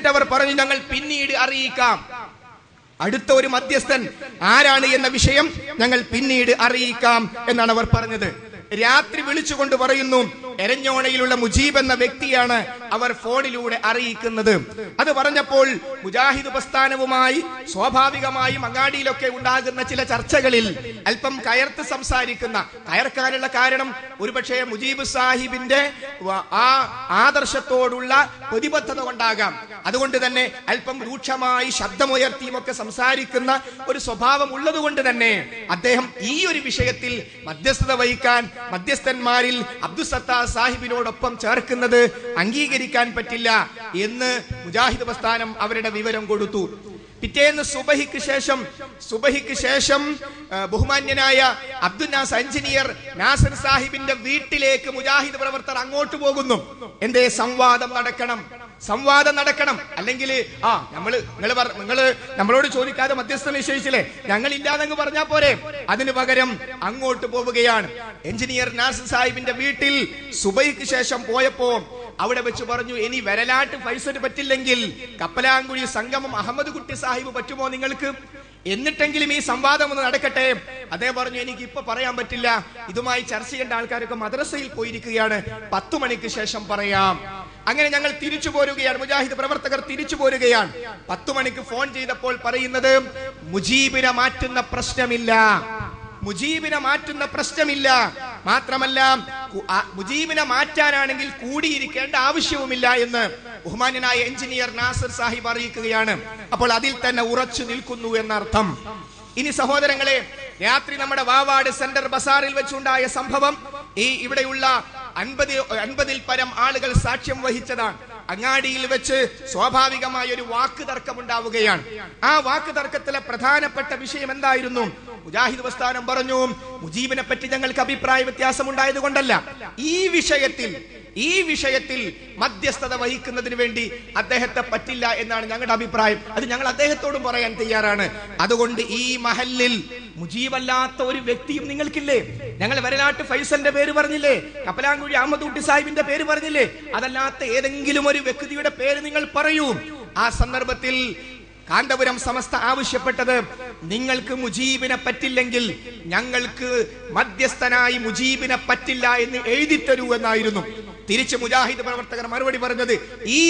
എന്നിട്ട് അവർ പറഞ്ഞു, ഞങ്ങൾ പിന്നീട് അറിയിക്കാം. അടുത്ത ഒരു മധ്യസ്ഥൻ ആരാണ് എന്ന വിഷയം ഞങ്ങൾ പിന്നീട് അറിയിക്കാം എന്നാണ് അവർ പറഞ്ഞത്. രാത്രി വിളിച്ചുകൊണ്ട് പറയുന്നു, എരഞ്ഞോണയിലുള്ള മുജീബ് എന്ന വ്യക്തിയാണ് അവർ ഫോണിലൂടെ അറിയിക്കുന്നത്. അത് പറഞ്ഞപ്പോൾ മുജാഹിദ് പ്രസ്ഥാനവുമായി സ്വാഭാവികമായും അങ്ങാടിയിലൊക്കെ ഉണ്ടാകുന്ന ചില ചർച്ചകളിൽ അല്പം കയർത്ത് സംസാരിക്കുന്ന, കയർക്കാനുള്ള കാരണം ഒരുപക്ഷെ മുജീബ് സാഹിബിന്റെ ആ ആദർശത്തോടുള്ള പ്രതിബദ്ധത കൊണ്ടാകാം. അതുകൊണ്ട് തന്നെ അല്പം രൂക്ഷമായി ശബ്ദമുയർത്തിയും ഒക്കെ സംസാരിക്കുന്ന ഒരു സ്വഭാവം ഉള്ളത് കൊണ്ട് തന്നെ അദ്ദേഹം ഈ ഒരു വിഷയത്തിൽ മധ്യസ്ഥത വഹിക്കാൻ മധ്യസ്ഥന്മാരിൽ അബ്ദുൽ സത്താർ സാഹിബിനോടൊപ്പം ചേർക്കുന്നത് അംഗീകരിക്കാൻ പറ്റില്ല എന്ന് മുജാഹിദ് പ്രസ്ഥാനം അവരുടെ വിവരം കൊടുത്തു. പിറ്റേന്ന് സുബഹിക്ക് ശേഷം ബഹുമാന്യനായ അബ്ദുൽ നാസ് എഞ്ചിനീയർ നാസർ സാഹിബിന്റെ വീട്ടിലേക്ക് മുജാഹിദ് പ്രവർത്തകർ അങ്ങോട്ട് പോകുന്നു. എന്തേ? സംവാദം നടക്കണം. അല്ലെങ്കിൽ നിങ്ങള് നമ്മളോട് ചോദിക്കാതെ മധ്യസ്ഥ നിശ്ചയിച്ചില്ലേ, ഞങ്ങൾ ഇല്ലാതെങ്ങ് പറഞ്ഞാ പോരെ. അതിനു പകരം അങ്ങോട്ട് പോവുകയാണ്. എഞ്ചിനീയർ നാസർ സാഹിബിന്റെ വീട്ടിൽ സുബഹിക്ക് ശേഷം പോയപ്പോ അവിടെ വെച്ച് പറഞ്ഞു, ഇനി വരലാട്ട് ഫൈസൽ പറ്റില്ലെങ്കിൽ കപ്പലാങ്കുഴി സംഗമം അഹമ്മദ് കുട്ടി സാഹിബ് പറ്റുമോ നിങ്ങൾക്ക്? എന്നിട്ടെങ്കിലും ഈ സംവാദം ഒന്ന് നടക്കട്ടെ. അദ്ദേഹം പറഞ്ഞു, എനിക്ക് ഇപ്പൊ പറയാൻ പറ്റില്ല, ഇതുമായി ചർച്ച ചെയ്യേണ്ട ആൾക്കാരൊക്കെ മദ്രസയിൽ പോയിരിക്കുകയാണ്, 10 മണിക്ക് ശേഷം പറയാം. അങ്ങനെ ഞങ്ങൾ തിരിച്ചു പോരുകയാണ്, മുജാഹിദ് പ്രവർത്തകർ തിരിച്ചു പോരുകയാണ്. 10 മണിക്ക് ഫോൺ ചെയ്തപ്പോൾ പറയുന്നത്, മുജീബിനെ മാറ്റുന്ന പ്രശ്നമില്ല, മാത്രമല്ല മുജീബിനെ മാറ്റാനാണെങ്കിൽ കൂടിയിരിക്കേണ്ട ആവശ്യവുമില്ല എന്ന് ബഹുമാന്യനായ എഞ്ചിനീയർ നാസർ സാഹിബ് അറിയിക്കുകയാണ്. അപ്പോൾ അതിൽ തന്നെ ഉറച്ചു നിൽക്കുന്നു എന്നർത്ഥം. ഇനി സഹോദരങ്ങളെ, രാത്രി നമ്മുടെ വാവാട് സെന്റർ ബസാറിൽ വെച്ചുണ്ടായ സംഭവം ഈ ഇവിടെയുള്ള 50-ൽ പരം ആളുകൾ സാക്ഷ്യം വഹിച്ചതാണ്. അങ്ങാടിയിൽ വെച്ച് സ്വാഭാവികമായ ഒരു വാക്ക് തർക്കം ഉണ്ടാവുകയാണ്. ആ വാക്ക് തർക്കത്തിലെ പ്രധാനപ്പെട്ട വിഷയം എന്തായിരുന്നു? മുജാഹിദ് പ്രസ്ഥാനം പറഞ്ഞു, മുജീബിനെ പറ്റി ഞങ്ങൾക്ക് അഭിപ്രായ വ്യത്യാസം ഉണ്ടായത് കൊണ്ടല്ല, ഈ വിഷയത്തിൽ മധ്യസ്ഥത വഹിക്കുന്നതിന് വേണ്ടി അദ്ദേഹത്തെ പറ്റില്ല എന്നാണ് ഞങ്ങളുടെ അഭിപ്രായം. അത് ഞങ്ങൾ അദ്ദേഹത്തോടും പറയാൻ തയ്യാറാണ്. അതുകൊണ്ട് ഈ മഹല്ലിൽ മുജീബല്ലാത്ത ഒരു വ്യക്തിയും നിങ്ങൾക്കില്ലേ? ഞങ്ങൾ വരലാട്ട് ഫൈസലിന്റെ പേര് പറഞ്ഞില്ലേ, കപ്പലാങ്കുഴി അഹമ്മദ് കുട്ടി സാഹിബിന്റെ പേര് പറഞ്ഞില്ലേ, അതല്ലാത്ത ഏതെങ്കിലും ഒരു വ്യക്തിയുടെ പേര് നിങ്ങൾ പറയൂ. ആ സന്ദർഭത്തിൽ കാന്തപുരം സമസ്ത ആവശ്യപ്പെട്ടത്, നിങ്ങൾക്ക് മുജീബിനെ പറ്റില്ലെങ്കിൽ ഞങ്ങൾക്ക് മധ്യസ്ഥനായി മുജീബിനെ പറ്റില്ല എന്ന് എഴുതിത്തരൂ എന്നായിരുന്നു. തിരിച്ച് മുജാഹിദ് പ്രവർത്തകർ മറുപടി പറഞ്ഞത്, ഈ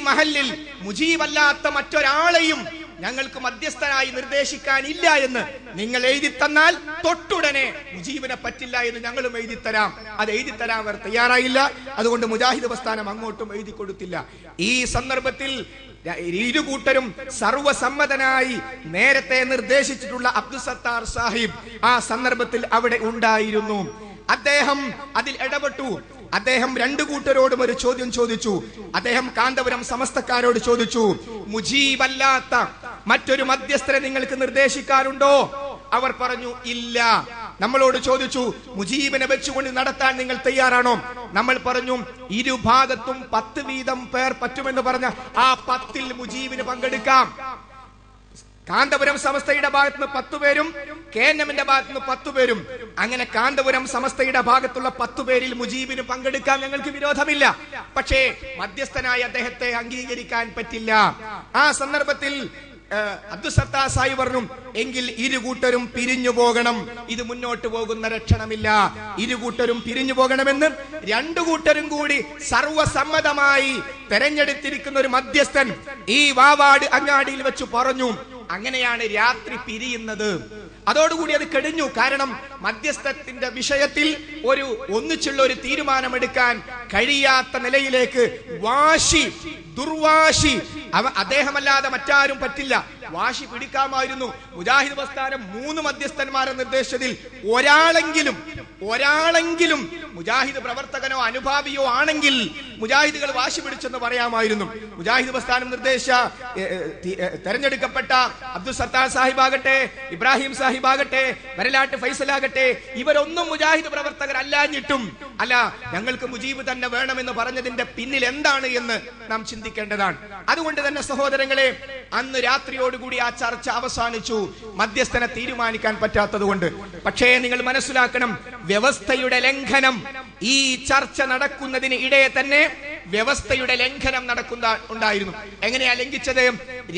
മഹല്ലിൽ മുജീബല്ലാത്ത മറ്റൊരാളെയും ഞങ്ങൾക്ക് മധ്യസ്ഥനായി നിർദ്ദേശിക്കാനില്ല എന്ന് നിങ്ങൾ എഴുതി തന്നാൽ തൊട്ടുടനെ മുജീബിനെ പറ്റില്ല എന്ന് ഞങ്ങളും എഴുതിത്തരാം. അത് എഴുതിത്തരാൻ അവർ തയ്യാറായില്ല. അതുകൊണ്ട് മുജാഹിദ് പ്രസ്ഥാനം അങ്ങോട്ടും എഴുതി കൊടുത്തില്ല. ഈ സന്ദർഭത്തിൽ ഇരുകൂട്ടരും സർവസമ്മതനായി നേരത്തെ നിർദ്ദേശിച്ചിട്ടുള്ള അബ്ദുൽ സത്താർ സാഹിബ് ആ സന്ദർഭത്തിൽ അവിടെ ഉണ്ടായിരുന്നു. അദ്ദേഹം അതിൽ ഇടപെട്ടു. അദ്ദേഹം 2 കൂട്ടരോടും ഒരു ചോദ്യം ചോദിച്ചു. അദ്ദേഹം കാന്തപുരം സമസ്തക്കാരോട് ചോദിച്ചു, മുജീബല്ലാത്ത മറ്റൊരു മധ്യസ്ഥരെ നിങ്ങൾക്ക് നിർദ്ദേശിക്കാറുണ്ടോ? അവർ പറഞ്ഞു ഇല്ല. നമ്മളോട് ചോദിച്ചു, മുജീബിനെ വെച്ചുകൊണ്ട് നടത്താൻ നിങ്ങൾ തയ്യാറാണോ? നമ്മൾ പറഞ്ഞു, ഇരുഭാഗത്തും 10 വീതം പേർ പറ്റുമെന്ന് പറഞ്ഞ ആ 10-ൽ മുജീബിന് പങ്കെടുക്കാം. കാന്തപുരം സമസ്തയുടെ ഭാഗത്തുനിന്ന് 10 പേരും KNMന്റെ ഭാഗത്തുനിന്ന് 10 പേരും. അങ്ങനെ കാന്തപുരം സമസ്തയുടെ ഭാഗത്തുള്ള 10 പേരിൽ മുജീബിന് പങ്കെടുക്കാൻ ഞങ്ങൾക്ക് വിരോധമില്ല. പക്ഷേ മധ്യസ്ഥനായി അദ്ദേഹത്തെ അംഗീകരിക്കാൻ പറ്റില്ല. ആ സന്ദർഭത്തിൽ അബ്ദുൽ സത്താർ സാഹിബ് പറഞ്ഞു, എങ്കിൽ ഇരുകൂട്ടരും പിരിഞ്ഞു പോകണം, ഇത് മുന്നോട്ട് പോകുന്ന ലക്ഷണമില്ല, ഇരുകൂട്ടരും പിരിഞ്ഞു പോകണമെന്ന് 2 കൂട്ടരും കൂടി സർവസമ്മതമായി തെരഞ്ഞെടുത്തിരിക്കുന്ന ഒരു മധ്യസ്ഥൻ ഈ വാവാട് അങ്ങാടിയിൽ വെച്ച് പറഞ്ഞു. അങ്ങനെയാണ് രാത്രി പിരിയുന്നത്. അതോടുകൂടി അത് കഴിഞ്ഞു. കാരണം മധ്യസ്ഥത്തിന്റെ വിഷയത്തിൽ ഒന്നിച്ചുള്ള ഒരു തീരുമാനമെടുക്കാൻ കഴിയാത്ത നിലയിലേക്ക് ദുർവാശി അദ്ദേഹമല്ലാതെ മറ്റാരും പറ്റില്ല. വാശി പിടിക്കാമായിരുന്നു. മുജാഹിദ് പ്രസ്ഥാനം 3 മധ്യസ്ഥന്മാരെ നിർദ്ദേശത്തിൽ ഒരാളെങ്കിലും മുജാഹിദ് പ്രവർത്തകനോ അനുഭാവിയോ ആണെങ്കിൽ മുജാഹിദുകൾ വാശി പിടിച്ചെന്ന് പറയാമായിരുന്നു. മുജാഹിദ് പ്രസ്ഥാനം തെരഞ്ഞെടുക്കപ്പെട്ട അബ്ദുൽ സത്താർ സാഹിബ് ആകട്ടെ, ഇബ്രാഹിം സാഹിബ് ആകട്ടെ, വരലാട്ട് ഫൈസൽ ആകട്ടെ, ഇവരൊന്നും മുജാഹിദ് പ്രവർത്തകരല്ലാഞ്ഞിട്ടും അല്ല, ഞങ്ങൾക്ക് മുജീബ് തന്നെ വേണമെന്ന് പറഞ്ഞതിന്റെ പിന്നിൽ എന്താണ് എന്ന് നാം ചിന്തിക്കേണ്ടതാണ്. അതുകൊണ്ട് തന്നെ സഹോദരങ്ങളെ, അന്ന് രാത്രിയോടുകൂടി ആ ചർച്ച അവസാനിച്ചു, മധ്യസ്ഥനെ തീരുമാനിക്കാൻ പറ്റാത്തത് കൊണ്ട്. പക്ഷേ നിങ്ങൾ മനസ്സിലാക്കണം, വ്യവസ്ഥയുടെ ലംഘനം ഈ ചർച്ച നടക്കുന്നതിന് ഇടയെ തന്നെ വ്യവസ്ഥയുടെ ലംഘനം ഉണ്ടായിരുന്നു. എങ്ങനെയാ ലംഘിച്ചത്?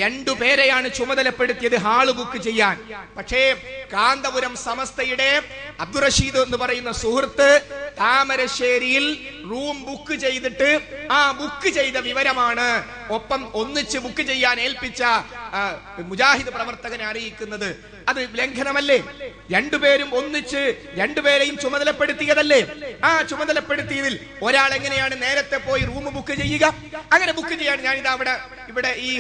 2 പേരെയാണ് ചുമതലപ്പെടുത്തിയത് ഹാള് ബുക്ക് ചെയ്യാൻ. പക്ഷേ കാന്തപുരം സമസ്തയുടെ അബ്ദുൾ റഷീദ് എന്ന് പറയുന്ന സുഹൃത്ത് താമരശ്ശേരിയിൽ റൂം ബുക്ക് ചെയ്തിട്ട് ആ ബുക്ക് ചെയ്ത വിവരമാണ് ഒപ്പം ഒന്നിച്ച് ബുക്ക് ചെയ്യാൻ ഏൽപ്പിച്ച മുജാഹിദ് പ്രവർത്തകനെ അറിയിക്കുന്നത്. അത് ലംഘനമല്ലേ? 2 പേരും ഒന്നിച്ച് 2 പേരെയും ചുമതലപ്പെടുത്തിയതല്ലേ? ആ ചുമതലപ്പെടുത്തിയതിൽ ഒരാൾ എങ്ങനെയാണ് നേരത്തെ പോയി റൂം ബുക്ക് ചെയ്യുക? അങ്ങനെ ബുക്ക് ചെയ്യാൻ ഞാനിതാ ഇവിടെ ഈ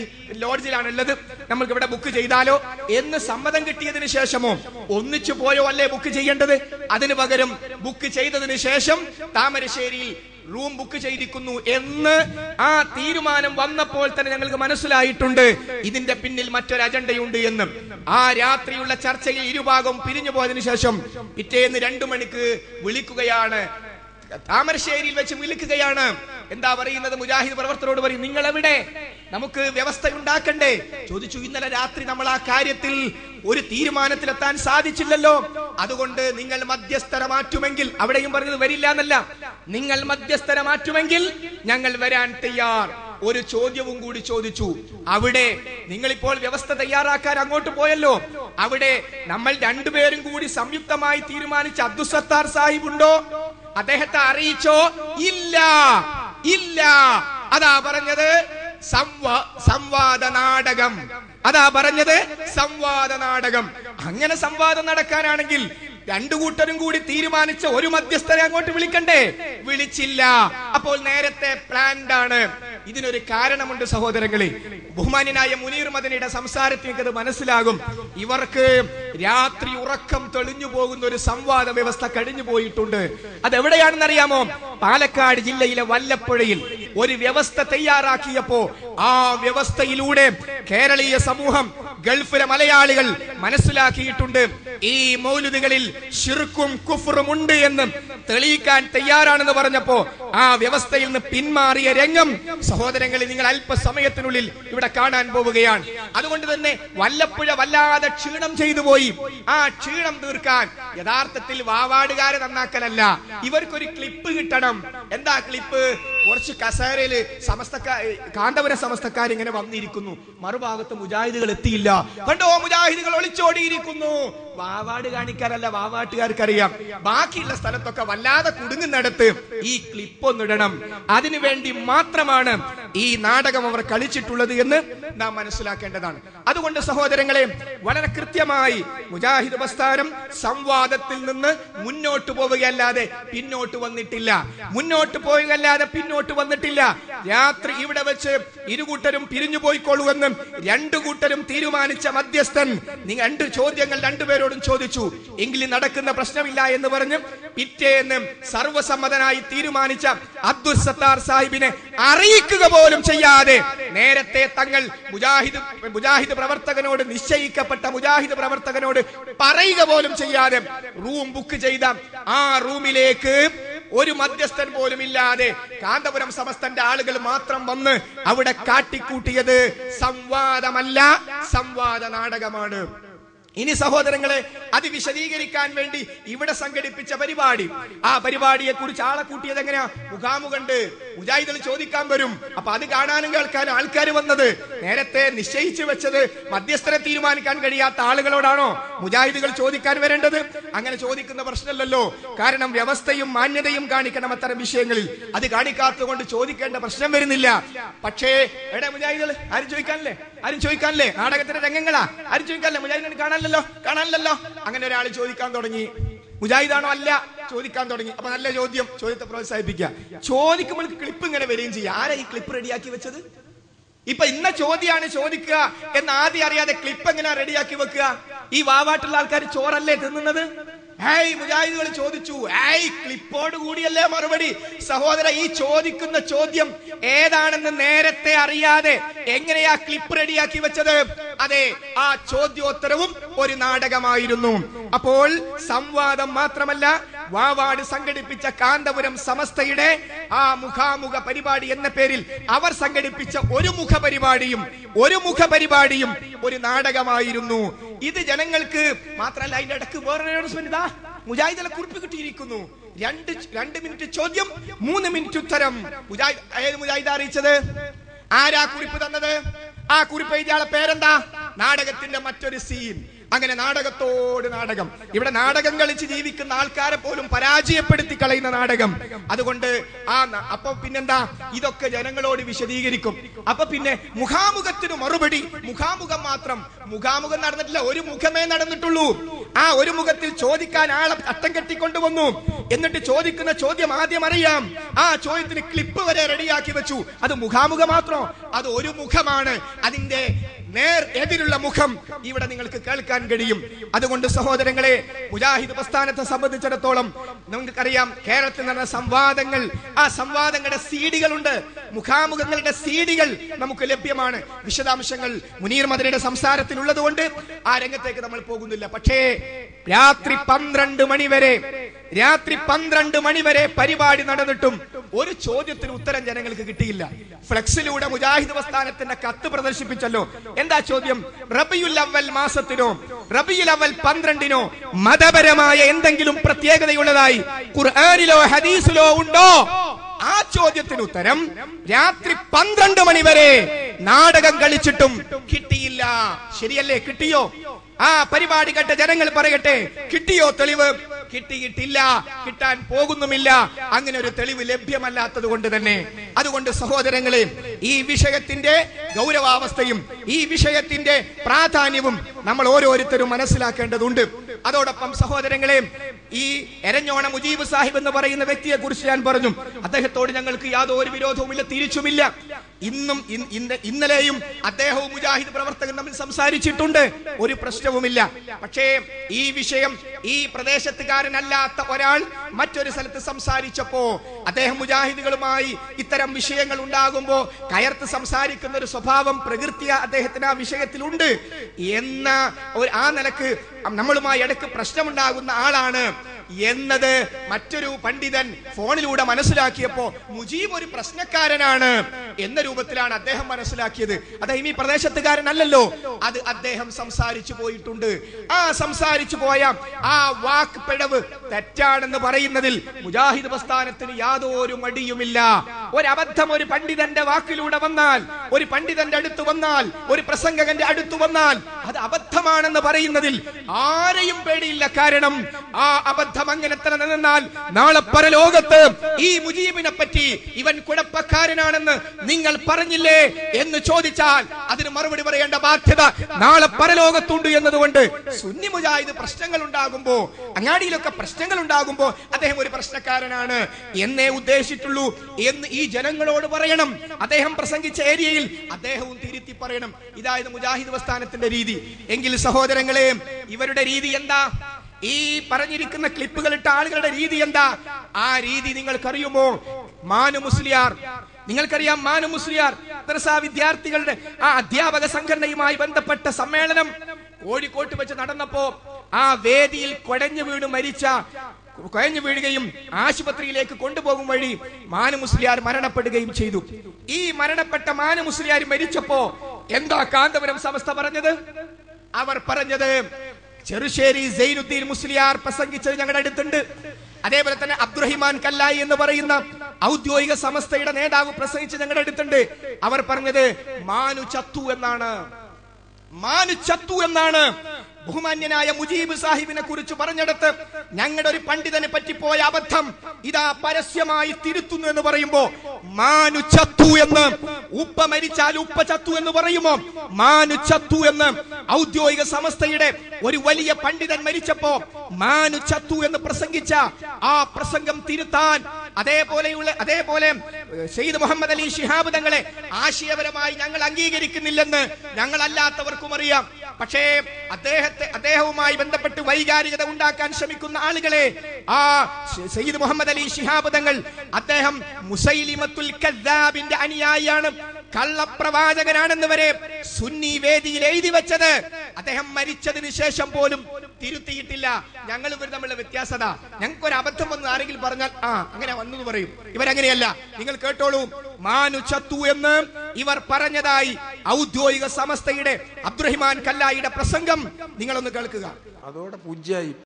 ലോഡ്ജിലാണുള്ളത്, നമ്മൾക്ക് ഇവിടെ ബുക്ക് ചെയ്താലോ എന്ന് സമ്മതം കിട്ടിയതിനു ശേഷമോ ഒന്നിച്ചു പോയോ അല്ലേ ബുക്ക് ചെയ്യേണ്ടത്? അതിനു പകരം ബുക്ക് ചെയ്തതിനു ശേഷം താമരശ്ശേരിയിൽ റൂം ബുക്ക് ചെയ്തിരിക്കുന്നു എന്ന് ആ തീരുമാനം വന്നപ്പോൾ തന്നെ ഞങ്ങൾക്ക് മനസ്സിലായിട്ടുണ്ട് ഇതിന്റെ പിന്നിൽ മറ്റൊരു അജണ്ടയുണ്ട് എന്ന്. ആ രാത്രിയുള്ള ചർച്ചയിൽ ഇരുഭാഗം പിരിഞ്ഞു പോയതിനു ശേഷം പിറ്റേന്ന് 2 മണിക്ക് വിളിക്കുകയാണ്, താമരശ്ശേരിയിൽ വെച്ച് വിളിക്കുകയാണ്. എന്താ പറയുന്നത്? മുജാഹിദ് പ്രവർത്തകരോട് പറയും, നിങ്ങൾ എവിടെ? നമുക്ക് വ്യവസ്ഥ ഉണ്ടാക്കണ്ടേ? ചോദിച്ചു. ഇന്നലെ രാത്രി നമ്മൾ ആ കാര്യത്തിൽ ഒരു തീരുമാനത്തിലെത്താൻ സാധിച്ചില്ലല്ലോ, അതുകൊണ്ട് നിങ്ങൾ മധ്യസ്ഥര മാറ്റുമെങ്കിൽ, അവിടെയും പറഞ്ഞത് വരില്ല എന്നല്ല, നിങ്ങൾ മധ്യസ്ഥര മാറ്റുമെങ്കിൽ ഞങ്ങൾ വരാൻ തയ്യാർ. ഒരു ചോദ്യവും കൂടി ചോദിച്ചു. അവിടെ നിങ്ങളിപ്പോൾ വ്യവസ്ഥ തയ്യാറാക്കാൻ അങ്ങോട്ട് പോയല്ലോ, അവിടെ നമ്മൾ 2 പേരും കൂടി സംയുക്തമായി തീരുമാനിച്ച അബ്ദുൽ സത്താർ സാഹിബ് ഉണ്ടോ? അദ്ദേഹത്തെ അറിയിച്ചോ? ഇല്ല, ഇല്ല. അതാ പറഞ്ഞത് സംവാദ നാടകം. അതാ പറഞ്ഞത് സംവാദ നാടകം. അങ്ങനെ സംവാദം നടക്കാനാണെങ്കിൽ 2 കൂട്ടരും കൂടി തീരുമാനിച്ച ഒരു മധ്യസ്ഥരെ അങ്ങോട്ട് വിളിക്കണ്ടേ? വിളിച്ചില്ല. അപ്പോൾ നേരത്തെ പ്ലാൻഡ് ആണ്. ഇതിനൊരു കാരണമുണ്ട് സഹോദരങ്ങളെ. ബഹുമാന്യനായ മുനീർ മദനിയുടെ സംസാരത്തിൽ അത് മനസ്സിലാകും. ഇവർക്ക് രാത്രി ഉറക്കം തെളിഞ്ഞു പോകുന്ന ഒരു സംവാദ വ്യവസ്ഥ കഴിഞ്ഞു പോയിട്ടുണ്ട്. അതെവിടെയാണെന്ന് അറിയാമോ? പാലക്കാട് ജില്ലയിലെ വല്ലപ്പുഴയിൽ ഒരു വ്യവസ്ഥ തയ്യാറാക്കിയപ്പോ ആ വ്യവസ്ഥയിലൂടെ കേരളീയ സമൂഹം, ഗൾഫിലെ മലയാളികൾ മനസ്സിലാക്കിയിട്ടുണ്ട് ഈ മൗലിദുകളിൽ ശിർക്കും കുഫ്റും ഉണ്ട് എന്ന് തെളിയിക്കാൻ തയ്യാറാണെന്ന് പറഞ്ഞപ്പോ ആ വ്യവസ്ഥയിൽ നിന്ന് പിന്മാറിയ രംഗം സഹോദരങ്ങളെ നിങ്ങൾ അല്പസമയത്തിനുള്ളിൽ ഇവിടെ കാണാൻ പോവുകയാണ്. അതുകൊണ്ട് തന്നെ വല്ലപ്പുഴ വല്ലാതെ ക്ഷീണം ചെയ്തു പോയി. ആ ക്ഷീണം തീർക്കാൻ യഥാർത്ഥത്തിൽ വാവാടുകാരെ നന്നാക്കലല്ല, ഇവർക്കൊരു ക്ലിപ്പ് കിട്ടണം. എന്താ ക്ലിപ്പ്? കുറച്ച് കസേരയില് കാന്തപുര സമസ്തക്കാർ ഇങ്ങനെ വന്നിരിക്കുന്നു, മറുഭാഗത്ത് മുജാഹിദുകൾ എത്തിയില്ല, കണ്ടോ മുജാഹിദുകൾ ഒളിച്ചോടിയിരിക്കുന്നു. വാവാട് കാണിക്കാനല്ല, വാവാട്ടുകാർക്കറിയാം. ബാക്കിയുള്ള സ്ഥലത്തൊക്കെ വല്ലാതെ കുടുങ്ങുന്നിടത്ത് ഈ ക്ലിപ്പ് ഒന്നിടണം. അതിനുവേണ്ടി മാത്രമാണ് ഈ നാടകം അവർ കളിച്ചിട്ടുള്ളത് എന്ന് നാം മനസ്സിലാക്കേണ്ടതാണ്. അതുകൊണ്ട് സഹോദരങ്ങളെ, വളരെ കൃത്യമായി മുജാഹിദ് പ്രസ്ഥാനം സംവാദത്തിൽ നിന്ന് മുന്നോട്ട് പോവുകയല്ലാതെ പിന്നോട്ട് വന്നിട്ടില്ല. മുന്നോട്ട് പോവുകയല്ലാതെ പിന്നോട്ട് വന്നിട്ടില്ല. രാത്രി ഇവിടെ വെച്ച് ഇരുകൂട്ടരും പിരിഞ്ഞു പോയിക്കൊള്ളുവെന്നും 2 കൂട്ടരും തീരുമാനിച്ച മധ്യസ്ഥൻ 2 ചോദ്യങ്ങൾ 2 പേരോടും ചോദിച്ചു. എങ്കിലും നടക്കുന്ന പ്രശ്നമില്ല എന്ന് പറഞ്ഞ് പിറ്റേന്ന് സർവസമ്മതനായി തീരുമാനിച്ച അബ്ദുൽ സത്താർ സാഹിബിനെ അറിയിക്കുക പോലും ചെയ്യാതെ നേരത്തെ തങ്ങൾ മുജാഹിദ് പ്രവർത്തകനോട്, നിശ്ചയിക്കപ്പെട്ട മുജാഹിദ് പ്രവർത്തകനോട് പറയുക പോലും ചെയ്യാതെ റൂം ബുക്ക് ചെയ്ത ആ റൂമിലേക്ക് ഒരു മധ്യസ്ഥൻ പോലും ഇല്ലാതെ കാന്തപുരം സമസ്തന്റെ ആളുകൾ മാത്രം വന്ന് അവിടെ കാട്ടിക്കൂട്ടിയത് സംവാദമല്ല, സംവാദ നാടകമാണ്. ഇനി സഹോദരങ്ങളെ, അത് വിശദീകരിക്കാൻ വേണ്ടി ഇവിടെ സംഘടിപ്പിച്ച പരിപാടി, ആ പരിപാടിയെ കുറിച്ച് ആളെ കൂട്ടിയത് എങ്ങനെയാ? മുഖാമുഖണ്ട്, മുജാഹിദുകൾ ചോദിക്കാൻ വരും. അപ്പൊ അത് കാണാനും കേൾക്കാനും ആൾക്കാർ വന്നത്. നേരത്തെ നിശ്ചയിച്ചു വെച്ചത് മധ്യസ്ഥരെ തീരുമാനിക്കാൻ കഴിയാത്ത ആളുകളോടാണോ മുജാഹിദുകൾ ചോദിക്കാൻ വരേണ്ടത്? അങ്ങനെ ചോദിക്കുന്ന പ്രശ്നമല്ലല്ലോ. കാരണം വ്യവസ്ഥയും മാന്യതയും കാണിക്കണം അത്തരം വിഷയങ്ങളിൽ. അത് കാണിക്കാത്തത് കൊണ്ട് ചോദിക്കേണ്ട പ്രശ്നം വരുന്നില്ല. പക്ഷേ എവിടെ മുജാഹിദുകൾ? ആരും ചോദിക്കാനല്ലേ? ആരും ചോദിക്കാനല്ലേ? നാടകത്തിന്റെ രംഗങ്ങളാ? ആരും ചോദിക്കാനല്ലേ? മുജാഹിദിനെ കാണാനല്ലോ. അങ്ങനെ ഒരാൾ ചോദിക്കാൻ തുടങ്ങി. മുജാഹിദാണോ? അല്ല. ചോദിക്കാൻ തുടങ്ങി. അപ്പൊ നല്ല ചോദ്യം, ചോദ്യത്തെ പ്രോത്സാഹിപ്പിക്കുക. ചോദിക്കുമ്പോൾ ക്ലിപ്പ് ഇങ്ങനെ വരികയും ചെയ്യുക. ആരാ ഈ ക്ലിപ്പ് റെഡിയാക്കി വെച്ചത്? ഇപ്പൊ ഇന്ന ചോദ്യമാണ് ചോദിക്കുക എന്ന് ആദ്യം അറിയാതെ ക്ലിപ്പ് എങ്ങനെ റെഡിയാക്കി വെക്കുക? ഈ വാവാട്ടുള്ള ആൾക്കാർ ചോറല്ലേ തിന്നുന്നത്? മുജാഹിദുകൾ ചോദിച്ചു, ക്ലിപ്പോട് കൂടിയല്ലേ മറുപടി. സഹോദര, ഈ ചോദിക്കുന്ന ചോദ്യം ഏതാണെന്ന് നേരത്തെ അറിയാതെ എങ്ങനെയാ ക്ലിപ്പ് റെഡിയാക്കി വെച്ചത്? അതെ, ആ ചോദ്യോത്തരവും ഒരു നാടകമായിരുന്നു. അപ്പോൾ സംവാദം മാത്രമല്ല, വാവാട് സംഘടിപ്പിച്ച കാന്തപുരം സമസ്തയുടെ ആ മുഖാമുഖ പരിപാടി എന്ന പേരിൽ അവർ സംഘടിപ്പിച്ച ഒരു മുഖപരിപാടിയും ഒരു നാടകമായിരുന്നു. ഇത് ജനങ്ങൾക്ക് മാത്രമല്ല, അതിന്റെ ഇടക്ക് വേറൊരു അനൗൺസ്മെന്റ്, മുജാഹിദിനെ കുറിപ്പ് കിട്ടിയിരിക്കുന്നു. രണ്ട് മിനിറ്റ് ചോദ്യം, 3 മിനിറ്റ് ഉത്തരം. ഏത് മുജാഹിദ് അറിയിച്ചത്? ആരാ കുറിപ്പ് തന്നത്? ആ കുറിപ്പ് എഴുതിയാളെ പേരെന്താ? നാടകത്തിന്റെ മറ്റൊരു സീൻ. അങ്ങനെ നാടകത്തോട് നാടകം. ഇവിടെ നാടകം കളിച്ച് ജീവിക്കുന്ന ആൾക്കാരെ പോലും പരാജയപ്പെടുത്തി കളയുന്ന നാടകം. അതുകൊണ്ട് അപ്പൊ പിന്നെന്താ, ഇതൊക്കെ ജനങ്ങളോട് വിശദീകരിക്കും. അപ്പൊ പിന്നെ മുഖാമുഖത്തിന് മറുപടി, മുഖാമുഖം മാത്രം. മുഖാമുഖം നടന്നിട്ടില്ല, ഒരു മുഖമേ നടന്നിട്ടുള്ളൂ. ആ ഒരു മുഖത്തിൽ ചോദിക്കാൻ ആളെ അട്ടം കെട്ടിക്കൊണ്ടുവന്നു. എന്നിട്ട് ചോദിക്കുന്ന ചോദ്യം ആദ്യം അറിയാം. ആ ചോദ്യത്തിന് ക്ലിപ്പ് വരെ റെഡിയാക്കി വെച്ചു. അത് മുഖാമുഖം മാത്രം, അത് ഒരു മുഖമാണ്. അതിന്റെ നേർ എതിരുള്ള മുഖം ഇവിടെ നിങ്ങൾക്ക് കേൾക്കാൻ കഴിയും. അതുകൊണ്ട് സഹോദരങ്ങളെ, മുജാഹിദ് പ്രസ്ഥാനത്തെ സംബന്ധിച്ചിടത്തോളം നമുക്കറിയാം, കേരളത്തിൽ നടന്ന സംവാദങ്ങൾ, ആ സംവാദങ്ങളുടെ സീഡികളുണ്ട്, മുഖാമുഖങ്ങളുടെ സീഡികൾ നമുക്ക് ലഭ്യമാണ്. വിശദാംശങ്ങൾ മുനീർ മദനിയുടെ സംസാരത്തിൽ ഉള്ളതുകൊണ്ട് ആ രംഗത്തേക്ക് നമ്മൾ പോകുന്നില്ല. പക്ഷേ രാത്രി 12 മണി വരെ പരിപാടി നടന്നിട്ടും ഒരു ചോദ്യത്തിന് ഉത്തരം ജനങ്ങൾക്ക് കിട്ടിയില്ല. ഫ്ലെക്സിലൂടെ മുജാഹിദ് പ്രസ്ഥാനത്തിന്റെ കത്ത് പ്രദർശിപ്പിച്ചല്ലോ. എന്താ ചോദ്യം? റബിയുൽ അവ്വൽ മാസത്തിനോ റബിയുൽ അവ്വൽ 12-നോ മതപരമായ എന്തെങ്കിലും പ്രത്യേകതയുള്ളതായി ഖുർആനിലോ ഹദീസിലോ ഉണ്ടോ? ആ ചോദ്യത്തിന് ഉത്തരം രാത്രി 12 മണി വരെ നാടകം കളിച്ചിട്ടും കിട്ടിയില്ല. ശരിയല്ലേ? കിട്ടിയോ? ആ പരിപാടി കേട്ട ജനങ്ങൾ പറയട്ടെ, കിട്ടിയോ തെളിവ്? കിട്ടിയിട്ടില്ല, കിട്ടാൻ പോകുന്നുമില്ല. അങ്ങനെ ഒരു തെളിവ് ലഭ്യമല്ലാത്തത് കൊണ്ട് തന്നെ. അതുകൊണ്ട് സഹോദരങ്ങളെ, ഈ വിഷയത്തിന്റെ ഗൗരവാവസ്ഥയും ഈ വിഷയത്തിന്റെ പ്രാധാന്യവും നമ്മൾ ഓരോരുത്തരും മനസ്സിലാക്കേണ്ടതുണ്ട്. അതോടൊപ്പം സഹോദരങ്ങളെ, ഈ എരഞ്ഞോണ മുജീബ് സാഹിബ് എന്ന് പറയുന്ന വ്യക്തിയെ കുറിച്ച് ഞാൻ പറഞ്ഞു. അദ്ദേഹത്തോട് ഞങ്ങൾക്ക് യാതൊരു വിരോധവുമില്ല, തിരിച്ചുമില്ല. ഇന്നലെയും അദ്ദേഹവും മുജാഹിദ് പ്രവർത്തകൻ തമ്മിൽ സംസാരിച്ചിട്ടുണ്ട്, ഒരു പ്രശ്നവുമില്ല. പക്ഷേ ഈ വിഷയം ഈ പ്രദേശത്തുകാരനല്ലാത്ത ഒരാൾ മറ്റൊരു സ്ഥലത്ത് സംസാരിച്ചപ്പോ അദ്ദേഹം മുജാഹിദുകളുമായി ഇത്തരം വിഷയങ്ങൾ ഉണ്ടാകുമ്പോ കയർത്ത് സംസാരിക്കുന്ന ഒരു സ്വഭാവം, പ്രകൃതി അദ്ദേഹത്തിന് ആ വിഷയത്തിലുണ്ട് എന്ന ആ നിലക്ക് നമ്മളുമായി ഇടയ്ക്ക് പ്രശ്നമുണ്ടാകുന്ന ആളാണ് എന്നത് മറ്റൊരു പണ്ഡിതൻ ഫോണിലൂടെ മനസ്സിലാക്കിയപ്പോ മുജീബ് ഒരു പ്രശ്നക്കാരനാണ് എന്ന രൂപത്തിലാണ് അദ്ദേഹം മനസ്സിലാക്കിയത്. അദ്ദേഹം ഈ പ്രദേശത്തുകാരനല്ലല്ലോ. അത് അദ്ദേഹം സംസാരിച്ചു പോയിട്ടുണ്ട്. ആ സംസാരിച്ചു പോയ ആ വാക്ക് പിഴവ് തെറ്റാണെന്ന് പറയുന്നതിൽ മുജാഹിദ് പ്രസ്ഥാനത്തിന് യാതൊരു മടിയുമില്ല. ഒരബദ്ധം ഒരു പണ്ഡിതന്റെ വാക്കിലൂടെ വന്നാൽ, ഒരു പണ്ഡിതന്റെ അടുത്ത് വന്നാൽ, ഒരു പ്രസംഗകന്റെ അടുത്ത് വന്നാൽ അത് അബദ്ധമാണെന്ന് പറയുന്നതിൽ ആരെയും പേടിയില്ല. കാരണം ആ അബദ്ധം അങ്ങനെ തന്നെ നിന്നാൽ നാളെ പരലോകത്ത് ഈ മുജീബിനെ പറ്റി ഇവൻ കുഴപ്പക്കാരനാണെന്ന് നിങ്ങൾ പറഞ്ഞില്ലേ എന്ന് ചോദിച്ചാൽ അതിന് മറുപടി പറയേണ്ട ബാധ്യത നാളെ പരലോകത്തുണ്ട് എന്നതുകൊണ്ട് സുന്നി മുജാഹിദ് പ്രശ്നങ്ങൾ ഉണ്ടാകുമ്പോ, അങ്ങാടിയിലൊക്കെ പ്രശ്നങ്ങൾ ഉണ്ടാകുമ്പോ അദ്ദേഹം ഒരു പ്രശ്നക്കാരനാണ് എന്നേ ഉദ്ദേശിച്ചുള്ളൂ എന്ന് ഈ ജനങ്ങളോട് പറയണം. അദ്ദേഹം പ്രസംഗിച്ച ഏരിയയിൽ അദ്ദേഹവും തിരുത്തി പറയണം. ഇതായത് മുജാഹിദ് പ്രസ്ഥാനത്തിന്റെ രീതി. എങ്കിൽ സഹോദരങ്ങളെ, ഇവരുടെ രീതി എന്താ? ഈ പറഞ്ഞിരിക്കുന്ന ക്ലിപ്പുകൾ ഇട്ട ആളുകളുടെ രീതി എന്താ? ആ രീതി നിങ്ങൾക്കറിയുമോ? മാനു മുസ്ലിയാർ, നിങ്ങൾക്കറിയാം, മാനു മുസ്ലിയാർ മദ്രസാ വിദ്യാർത്ഥികളുടെ ആ അധ്യാപക സംഘടനയുമായി ബന്ധപ്പെട്ട സമ്മേളനം കോഴിക്കോട്ട് വെച്ച് നടന്നപ്പോ ആ വേദിയിൽ കുഴഞ്ഞു വീഴുകയും ആശുപത്രിയിലേക്ക് കൊണ്ടുപോകും വഴി മാനു മുസ്ലിയാർ മരണപ്പെടുകയും ചെയ്തു. ഈ മരണപ്പെട്ട മാനു മുസ്ലിയാർ മരിച്ചപ്പോ എന്താ കാന്തപുരം സമസ്ത പറഞ്ഞത്? അവർ പറഞ്ഞത്, ചെറുശ്ശേരി സൈനുദ്ദീൻ മുസ്ലിയാർ പ്രസംഗിച്ചത് ഞങ്ങളുടെ അടുത്തുണ്ട്. അതേപോലെ തന്നെ അബ്ദുറഹിമാൻ കല്ലായി എന്ന് പറയുന്ന ഔദ്യോഗിക സമസ്തയുടെ നേതാവ് പ്രസംഗിച്ചത് ഞങ്ങളുടെ അടുത്തുണ്ട്. അവർ പറഞ്ഞത് മാനു ചത്തു എന്നാണ്. മാനു ചത്തു എന്നാണ്. ബഹുമാന്യനായ മുജീബ് സാഹിബിനെ കുറിച്ച് പറഞ്ഞെടുത്ത് ഞങ്ങളുടെ ഒരു പണ്ഡിതനെ പറ്റിപ്പോയ അബദ്ധം ഇതാ പരസ്യമായി തിരുത്തുന്നു എന്ന് പറയുമ്പോ മാനു ചത്തു എന്ന്, ഉപ്പ മരിച്ചാൽ ഉപ്പ ചത്തു എന്ന് പറയുമോ? മാനു ചത്തു എന്ന് ഔദ്യോഗിക സമസ്തയുടെ ഒരു വലിയ പണ്ഡിതൻ മരിച്ചപ്പോ മാനു ചത്തു എന്ന് പ്രസംഗിച്ച ആ പ്രസംഗം തിരുത്താൻ അതേപോലെ സയ്യിദ് മുഹമ്മദ് അലി ശിഹാബ് തങ്ങളെ ആശയപരമായി ഞങ്ങൾ അംഗീകരിക്കുന്നില്ലെന്ന് ഞങ്ങളല്ലാത്തവർക്കും അറിയാം. പക്ഷേ അദ്ദേഹവുമായി ബന്ധപ്പെട്ട് വൈകാരികത ഉണ്ടാക്കാൻ ശ്രമിക്കുന്ന ആളുകളെ ആ സയ്യിദ് മുഹമ്മദ് അലി ശിഹാബ് തങ്ങൾ, അദ്ദേഹം മുസൈലിമത്തുൽ കദ്ദാബിന്റെ അനുയായിയാണ്, കള്ളപ്രവാചകനാണെന്ന് വരെ സുന്നി വേദിയിൽ എഴുതി വെച്ചത് അദ്ദേഹം മരിച്ചതിന് ശേഷം പോലും തിരുത്തിയിട്ടില്ല. ഞങ്ങൾ ഇവർ തമ്മിലുള്ള വ്യത്യാസത, ഞങ്ങൾക്ക് ഒരു അബദ്ധം വന്ന് ആരെങ്കിലും പറഞ്ഞാൽ അങ്ങനെ വന്നു പറയും. ഇവരങ്ങനെയല്ല. നിങ്ങൾ കേട്ടോളൂ, മാനു ചത്തു എന്ന് ഇവർ പറഞ്ഞതായി ഔദ്യോഗിക സമസ്തയുടെ അബ്ദുറഹിമാൻ കല്ലായിയുടെ പ്രസംഗം നിങ്ങളൊന്ന് കേൾക്കുക. അതോടെ പൂജ്യായി.